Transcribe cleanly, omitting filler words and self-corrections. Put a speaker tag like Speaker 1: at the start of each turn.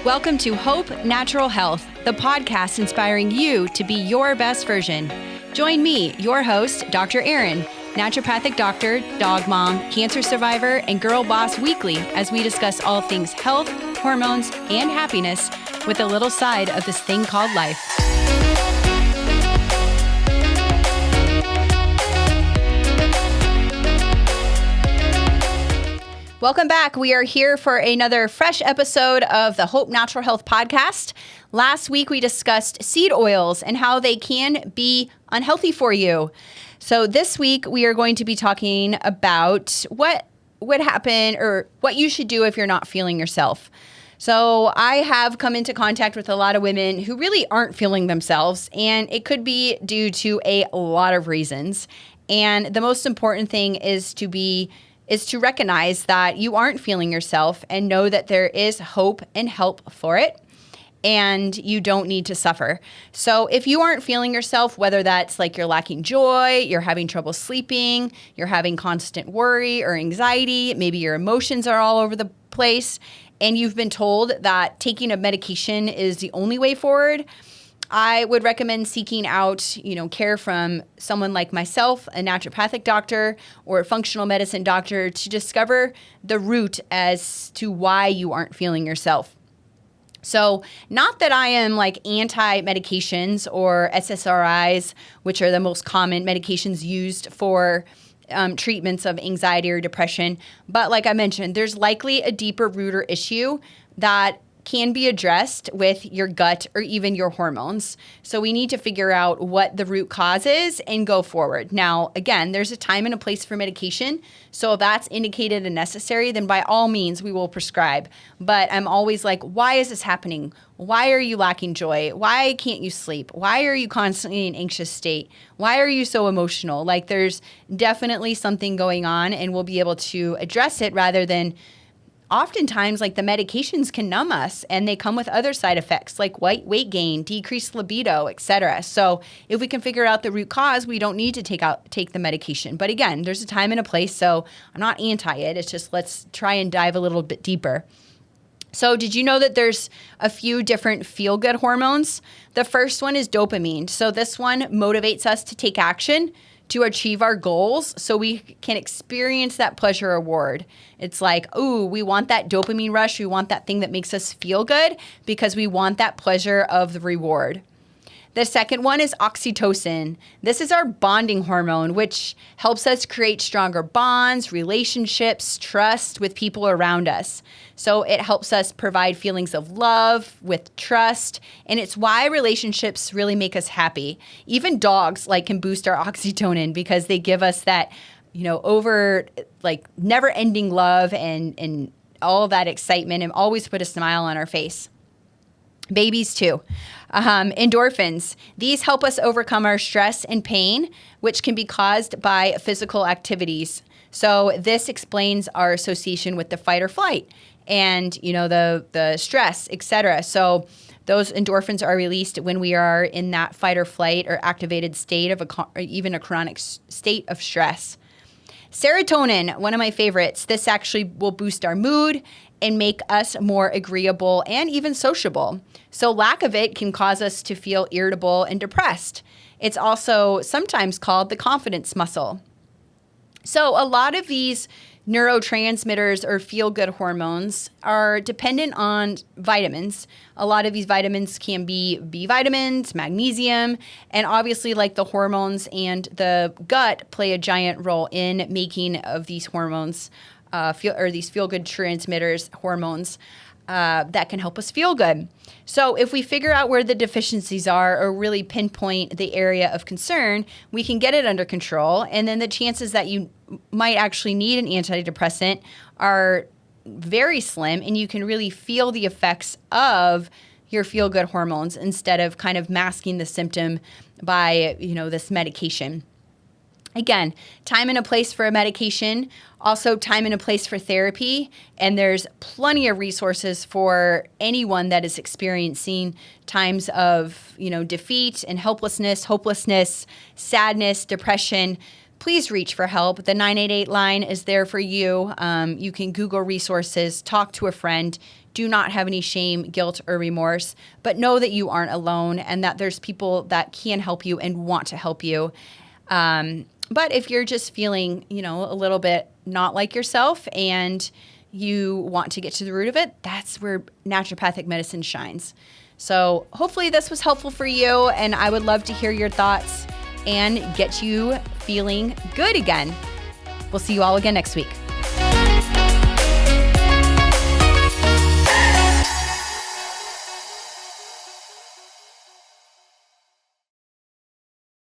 Speaker 1: Welcome to Hope Natural Health, the podcast inspiring you to be your best version. Join me, your host, Dr. Erin, naturopathic doctor, dog mom, cancer survivor, and girl boss weekly as we discuss all things health, hormones, and happiness with a little side of this thing called life. Welcome back. We are here for another fresh episode of the Hope Natural Health podcast. Last week, we discussed seed oils and how they can be unhealthy for you. So this week, we are going to be talking about what would happen or what you should do if you're not feeling yourself. So I have come into contact with a lot of women who really aren't feeling themselves, and it could be due to a lot of reasons. And the most important thing is to recognize that you aren't feeling yourself and know that there is hope and help for it, and you don't need to suffer. So if you aren't feeling yourself, whether that's like you're lacking joy, you're having trouble sleeping, you're having constant worry or anxiety, maybe your emotions are all over the place, and you've been told that taking a medication is the only way forward, I would recommend seeking out, care from someone like myself, a naturopathic doctor or a functional medicine doctor, to discover the root as to why you aren't feeling yourself. So not that I am like anti-medications or SSRIs, which are the most common medications used for treatments of anxiety or depression. But like I mentioned, there's likely a deeper root or issue that can be addressed with your gut or even your hormones. So we need to figure out what the root cause is and go forward. Now, again, there's a time and a place for medication. So if that's indicated and necessary, then by all means, we will prescribe. But I'm always like, why is this happening? Why are you lacking joy? Why can't you sleep? Why are you constantly in an anxious state? Why are you so emotional? Like there's definitely something going on, and we'll be able to address it rather than oftentimes, like the medications can numb us, and they come with other side effects like weight gain, decreased libido, etc. So if we can figure out the root cause, we don't need to take the medication. But again, there's a time and a place, so I'm not anti it. It's just let's try and dive a little bit deeper. So did you know that there's a few different feel-good hormones? The first one is dopamine. So this one motivates us to take action to achieve our goals so we can experience that pleasure reward. It's like, ooh, we want that dopamine rush. We want that thing that makes us feel good because we want that pleasure of the reward. The second one is oxytocin. This is our bonding hormone, which helps us create stronger bonds, relationships, trust with people around us. So it helps us provide feelings of love with trust, and it's why relationships really make us happy. Even dogs can boost our oxytocin because they give us that, never-ending love and all of that excitement, and always put a smile on our face. Babies too. Endorphins. These help us overcome our stress and pain, which can be caused by physical activities. So this explains our association with the fight or flight and, the stress, etc. So those endorphins are released when we are in that fight or flight or activated state or even a chronic state of stress. Serotonin, one of my favorites. This actually will boost our mood and make us more agreeable and even sociable. So lack of it can cause us to feel irritable and depressed. It's also sometimes called the confidence muscle. So a lot of these neurotransmitters or feel-good hormones are dependent on vitamins. A lot of these vitamins can be B vitamins, magnesium, and obviously the hormones and the gut play a giant role in making of these hormones, these feel-good transmitters, hormones that can help us feel good. So if we figure out where the deficiencies are or really pinpoint the area of concern, we can get it under control. And then the chances that you might actually need an antidepressant are very slim, and you can really feel the effects of your feel-good hormones instead of kind of masking the symptom by, this medication. Again, time and a place for a medication, also time and a place for therapy, and there's plenty of resources for anyone that is experiencing times of, defeat and helplessness, hopelessness, sadness, depression. Please reach for help. The 988 line is there for you. You can Google resources, talk to a friend, do not have any shame, guilt, or remorse, but know that you aren't alone and that there's people that can help you and want to help you. But if you're just feeling, a little bit not like yourself and you want to get to the root of it, that's where naturopathic medicine shines. So hopefully this was helpful for you, and I would love to hear your thoughts and get you feeling good again. We'll see you all again next week.